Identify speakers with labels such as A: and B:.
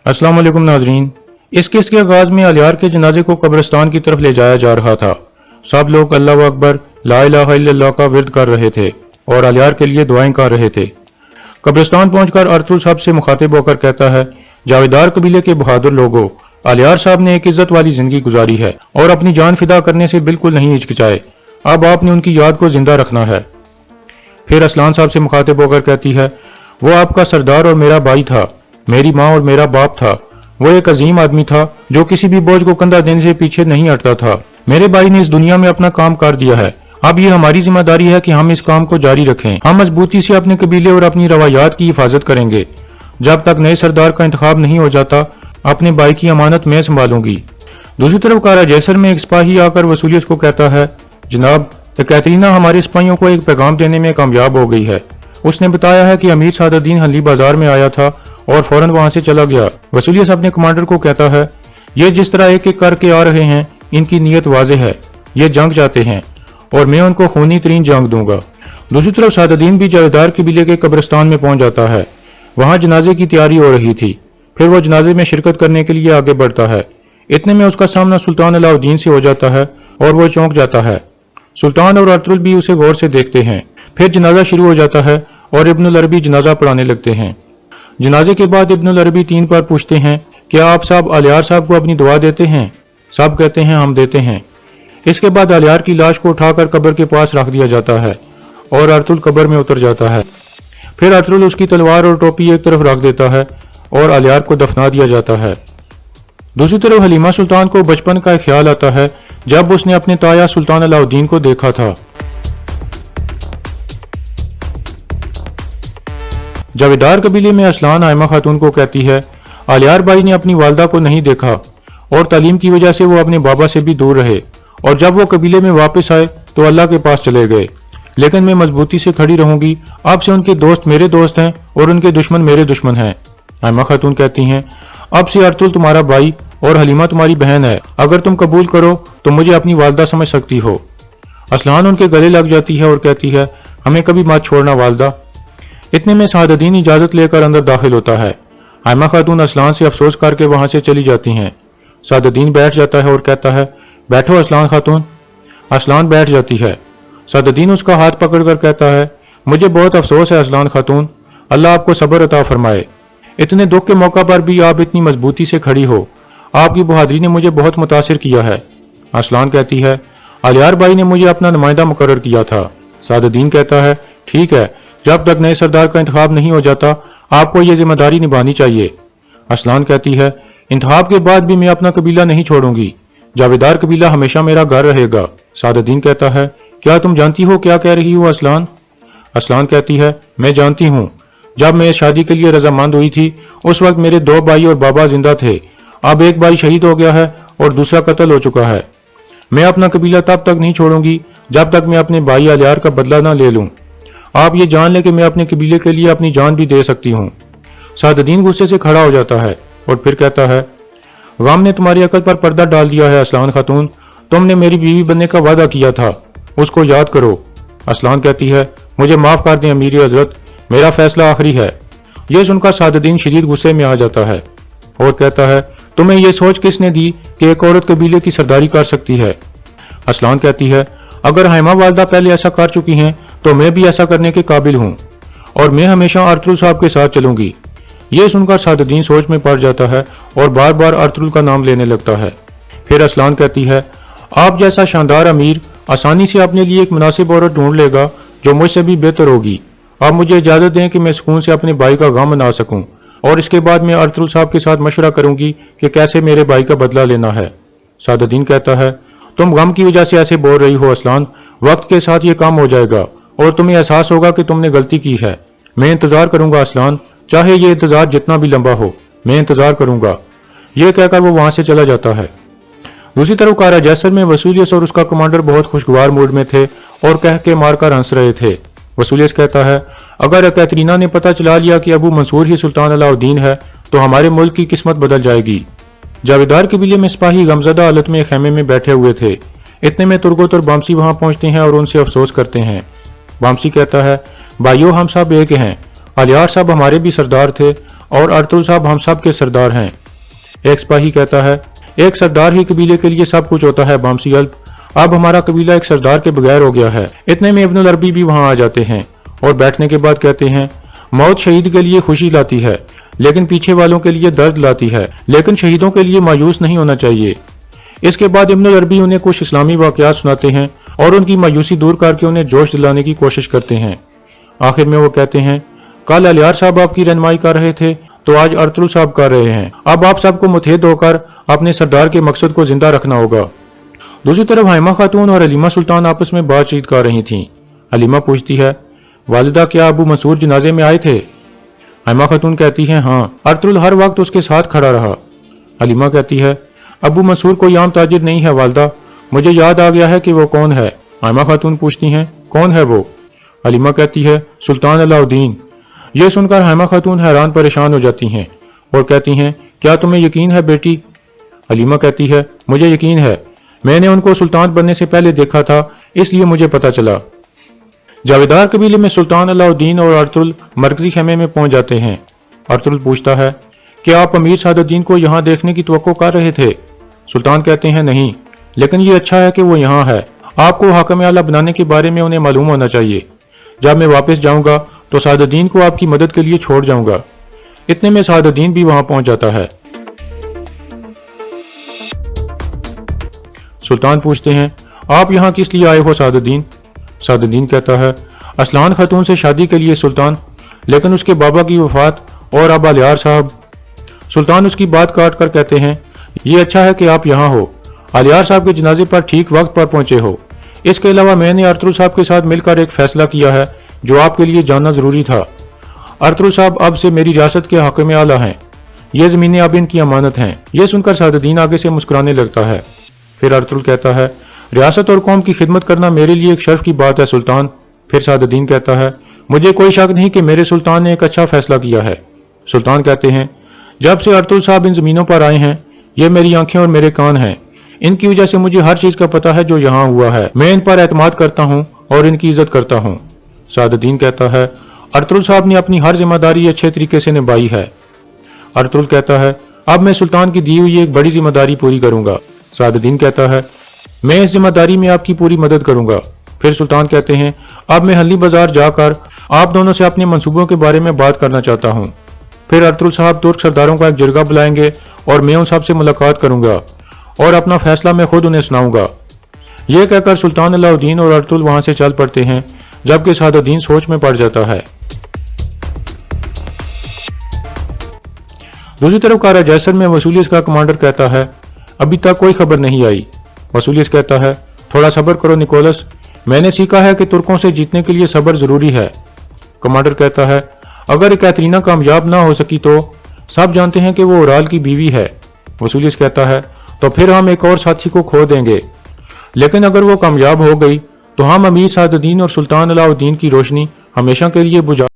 A: अस्सलाम वालेकुम नाजरीन। इस केस के आगाज में अलियार के जनाजे को कब्रिस्तान की तरफ ले जाया जा रहा था। सब लोग अल्लाह अकबर ला इलाहा इल्लल्लाह का विर्द कर रहे थे और अलियार के लिए दुआएं कर रहे थे। कब्रिस्तान पहुंचकर अर्तुल साहब से मुखातिब होकर कहता है, जावेदार कबीले के बहादुर लोगों, अलियार साहब ने एक इज्जत वाली जिंदगी गुजारी है और अपनी जान फिदा करने से बिल्कुल नहीं हिचकिचाए। अब आपने उनकी याद को जिंदा रखना है। फिर असलान साहब से मुखातिब होकर कहती है, वो आपका सरदार और मेरा भाई था, मेरी माँ और मेरा बाप था। वो एक अजीम आदमी था जो किसी भी बोझ को कंधा देने से पीछे नहीं हटता था। मेरे भाई ने इस दुनिया में अपना काम कर दिया है। अब ये हमारी जिम्मेदारी है कि हम इस काम को जारी रखें। हम मजबूती से अपने कबीले और अपनी रवायात की हिफाजत करेंगे। जब तक नए सरदार का इंतखाब नहीं हो जाता, अपने भाई की अमानत मैं संभालूंगी। दूसरी तरफ कारा जैसर में एक सिपाही आकर वसूलियत को कहता है, जनाब कैटरीना हमारे सिपाहियों को एक पैगाम देने में कामयाब हो गई है। उसने बताया है कि अमीर सादुद्दीन हल्ली बाजार में आया था और फौरन वहां से चला गया। वसूलियत अपने कमांडर को कहता है, ये जिस तरह एक एक करके आ रहे हैं, इनकी नीयत वाज़ेह है। ये जंग चाहते हैं और मैं उनको खूनी तरीन जंग दूंगा। दूसरी तरफ सादुद्दीन भी जावेदार कबीले के कब्रिस्तान में पहुंच जाता है। वहां जनाजे की तैयारी हो रही थी। फिर वो जनाजे में शिरकत करने के लिए आगे बढ़ता है। इतने में उसका सामना सुल्तान अलाउद्दीन से हो जाता है और वो चौंक जाता है। सुल्तान और अर्तुल भी उसे गौर से देखते हैं। फिर जनाजा शुरू हो जाता है और इब्नुल अरबी जनाजा पढ़ाने लगते हैं। जनाजे के बाद इब्नुल अरबी 3 बार पूछते हैं, क्या आप साहब अलियार साहब को अपनी दुआ देते हैं? सब कहते हैं, हम देते हैं। इसके बाद अलियार की लाश को उठाकर कब्र के पास रख दिया जाता है और अर्तुल कब्र में उतर जाता है। फिर अर्तुल उसकी तलवार और टोपी एक तरफ रख देता है और अलियार को दफना दिया जाता है। दूसरी तरफ हलीमा सुल्तान को बचपन का ख्याल आता है जब उसने अपने ताया सुल्तान अलाउद्दीन को देखा था। जावेदार कबीले में असलान आयमा खातून को कहती है, अलियार भाई ने अपनी वालदा को नहीं देखा और तालीम की वजह से वो अपने बाबा से भी दूर रहे और जब वो कबीले में वापस आए तो अल्लाह के पास चले गए। लेकिन मैं मजबूती से खड़ी रहूंगी। अब से उनके दोस्त मेरे दोस्त हैं और उनके दुश्मन मेरे दुश्मन हैं। आयमा खातून कहती हैं, अब से अर्तुल तुम्हारा भाई और हलीमा तुम्हारी बहन है। अगर तुम कबूल करो तो मुझे अपनी वालदा समझ सकती हो। असलान उनके गले लग जाती है और कहती है, हमें कभी मत छोड़ना वालदा। इतने में सादुद्दीन इजाजत लेकर अंदर दाखिल होता है। आयमा खातून असलान से अफसोस करके वहां से चली जाती हैं। सादुद्दीन बैठ जाता है और कहता है, बैठो असलान खातून। असलान बैठ जाती है। सादुद्दीन उसका हाथ पकड़कर कहता है, मुझे बहुत अफसोस है असलान खातून, अल्लाह आपको सब्र अता फरमाए। इतने दुख के मौका पर भी आप इतनी मजबूती से खड़ी हो। आपकी बहादुरी ने मुझे बहुत मुतासिर किया है। असलान कहती है, अलियार भाई ने मुझे अपना नुमाइंदा मुकर्रर किया था। सादुद्दीन कहता है, ठीक है, जब तक नए सरदार का इंतखाब नहीं हो जाता आपको ये जिम्मेदारी निभानी चाहिए। असलान कहती है, इंतखाब के बाद भी मैं अपना कबीला नहीं छोड़ूंगी। जावेदार कबीला हमेशा मेरा घर रहेगा। सादुद्दीन कहता है, क्या तुम जानती हो क्या कह रही हो असलान? असलान कहती है, मैं जानती हूँ। जब मैं शादी के लिए रजामंद हुई थी उस वक्त मेरे 2 भाई और बाबा जिंदा थे। अब एक भाई शहीद हो गया है और दूसरा कत्ल हो चुका है। मैं अपना कबीला तब तक नहीं छोड़ूंगी जब तक मैं अपने भाई अलियार का बदला न ले लूं। आप ये जान ले कि मैं अपने कबीले के लिए अपनी जान भी दे सकती हूँ। सादुद्दीन गुस्से से खड़ा हो जाता है और फिर कहता है, गम ने तुम्हारी अकल पर पर्दा डाल दिया है असलान खातून। तुमने मेरी बीवी बनने का वादा किया था, उसको याद करो। असलान कहती है, मुझे माफ कर दें अमीर हजरत, मेरा फैसला आखिरी है। यह सुनकर सादुद्दीन शदीद गुस्से में आ जाता है और कहता है, तुम्हें यह सोच किसने दी कि एक औरत कबीले की सरदारी कर सकती है? असलान कहती है, अगर हैमा वालदा पहले ऐसा कर चुकी हैं तो मैं भी ऐसा करने के काबिल हूँ और मैं हमेशा अर्तुल साहब के साथ चलूंगी। यह सुनकर सादुद्दीन सोच में पड़ जाता है और बार बार अर्तुल का नाम लेने लगता है। फिर असलान कहती है, आप जैसा शानदार अमीर आसानी से अपने लिए एक मुनासिब औरत ढूंढ लेगा जो मुझसे भी बेहतर होगी। आप मुझे इजाजत दें कि मैं सुकून से अपने भाई का गम मना सकूं और इसके बाद मैं अर्तुल साहब के साथ मशवरा करूंगी कि कैसे मेरे भाई का बदला लेना है। सादुद्दीन कहता है, तुम गम की वजह से ऐसे बोल रही हो असलान, वक्त के साथ ये काम हो जाएगा और तुम्हें एहसास होगा कि तुमने गलती की है। मैं इंतजार करूंगा असलान, चाहे ये इंतजार जितना भी लंबा हो, मैं इंतजार करूंगा। यह कहकर वो वहां से चला जाता है। दूसरी तरफ कारा जैसर में वसूलियत और उसका कमांडर बहुत खुशगवार मूड में थे और कह के मारकर हंस रहे थे। वसूलियत कहता है, अगर कैटरीना ने पता चला लिया कि अबू मंसूर ही सुल्तान अलाउद्दीन है तो हमारे मुल्क की किस्मत बदल जाएगी। जावेदार कबीले में सिपाही गमजदा हालत में खेमे में बैठे हुए थे। इतने में तुर्गोत और बामसी वहां पहुंचते हैं और उनसे अफसोस करते हैं। बामसी कहता है, भाइयों हम सब एक हैं। अलियार साहब हमारे भी सरदार थे, और अर्तुल साहब हम सब के सरदार हैं। एक सिपाही कहता है, एक सरदार ही कबीले के लिए सब कुछ होता है बामसी अल्प, अब हमारा कबीला एक सरदार के बगैर हो गया है। इतने में इब्नुल अरबी भी वहां आ जाते हैं और बैठने के बाद कहते हैं, मौत शहीद के लिए खुशी लाती है लेकिन पीछे वालों के लिए दर्द लाती है, लेकिन शहीदों के लिए मायूस नहीं होना चाहिए। इसके बाद इब्नुल अरबी उन्हें कुछ इस्लामी वाकयात सुनाते हैं और उनकी मायूसी दूर करके उन्हें जोश दिलाने की कोशिश करते हैं। आखिर में वो कहते हैं, कल अलियार साहब आपकी रहनुमाई कर रहे थे तो आज अर्तुल साहब कर रहे हैं, अब आप सबको मुतहद होकर अपने सरदार के मकसद को जिंदा रखना होगा। दूसरी तरफ हाइमा खातून और हलीमा सुल्तान आपस में बातचीत कर रही थीं। हलीमा पूछती है, वालिदा क्या अबू मंसूर जनाजे में आए थे? हाइमा खातून कहती है, हाँ, अर्तुल हर वक्त उसके साथ खड़ा रहा। हलीमा कहती है, अबू मंसूर कोई आम ताजिर नहीं है वालिदा, मुझे याद आ गया है कि वो कौन है। हाइमा खातून पूछती हैं, कौन है वो? हलीमा कहती है, सुल्तान अलाउद्दीन। ये सुनकर हाइमा खातून हैरान परेशान हो जाती हैं और कहती हैं, क्या तुम्हें यकीन है बेटी? हलीमा कहती है, मुझे यकीन है, मैंने उनको सुल्तान बनने से पहले देखा था, इसलिए मुझे पता चला। जावेदार कबीले में सुल्तान अलाउद्दीन और अर्तुल मरकजी खेमे में पहुंच जाते हैं। अर्तुल पूछता है, क्या आप अमीर सादुद्दीन को यहाँ देखने की तवक्को कर रहे थे? सुल्तान कहते हैं, नहीं, लेकिन ये अच्छा है कि वो यहाँ है, आपको हाकिम आला बनाने के बारे में उन्हें मालूम होना चाहिए। जब मैं वापस जाऊंगा तो सादुद्दीन को आपकी मदद के लिए छोड़ जाऊंगा। इतने में सादुद्दीन भी वहां पहुंच जाता है। सुल्तान पूछते हैं, आप यहाँ किस लिए आए हो सादुद्दीन? सादुद्दीन कहता है, असलान खातून से शादी के लिए सुल्तान, लेकिन उसके बाबा की वफात और अब अलियार साहब। सुल्तान उसकी बात काट कर कहते हैं, ये अच्छा है कि आप यहाँ हो, अलियार साहब के जनाजे पर ठीक वक्त पर पहुंचे हो। इसके अलावा मैंने अर्तुल साहब के साथ मिलकर एक फैसला किया है जो आपके लिए जानना जरूरी था। अर्तुल साहब अब से मेरी रियासत के हाकिम आला हैं, ये जमीनें अब इनकी अमानत हैं। यह सुनकर सादुद्दीन आगे से मुस्कुराने लगता है। फिर अर्तुल कहता है, रियासत और कौम की खिदमत करना मेरे लिए एक शर्फ की बात है सुल्तान। फिर सादुद्दीन कहता है, मुझे कोई शक नहीं कि मेरे सुल्तान ने एक अच्छा फैसला किया है। सुल्तान कहते हैं, जब से अर्तुल साहब इन जमीनों पर आए हैं, ये मेरी आंखें और मेरे कान हैं, इनकी वजह से मुझे हर चीज का पता है जो यहाँ हुआ है। मैं इन पर एतमाद करता हूँ और इनकी इज्जत करता हूँ। सादुद्दीन कहता है, अर्तुल साहब ने अपनी हर जिम्मेदारी अच्छे तरीके से निभाई है। अर्तुल कहता है, अब मैं सुल्तान की दी हुई एक बड़ी जिम्मेदारी पूरी करूंगा। सादुद्दीन कहता है, मैं इस जिम्मेदारी में आपकी पूरी मदद करूंगा। फिर सुल्तान कहते हैं, अब मैं हल्ली बाजार जाकर आप दोनों से अपने मंसूबों के बारे में बात करना चाहता हूँ। फिर अर्तुल साहब तुर्क सरदारों का एक जरगा बुलाएंगे और मैं उन सब से मुलाकात करूंगा और अपना फैसला मैं खुद उन्हें सुनाऊंगा। यह कहकर सुल्तान अलाउद्दीन और अर्तुल वहां से चल पड़ते हैं, जबकि सादुद्दीन सोच में पड़ जाता है। दूसरी तरफ कारा जैसर में वसूलियत का कमांडर कहता है, अभी तक कोई खबर नहीं आई। वसूलियत कहता है, थोड़ा सब्र करो निकोलस, मैंने सीखा है कि तुर्कों से जीतने के लिए सब्र जरूरी है। कमांडर कहता है, अगर कैटरीना कामयाब ना हो सकी तो सब जानते हैं कि वो उराल की बीवी है। वसूलियत कहता है, तो फिर हम एक और साथी को खो देंगे, लेकिन अगर वो कामयाब हो गई तो हम अमीर सादुद्दीन और सुल्तान अलाउद्दीन की रोशनी हमेशा के लिए बुझा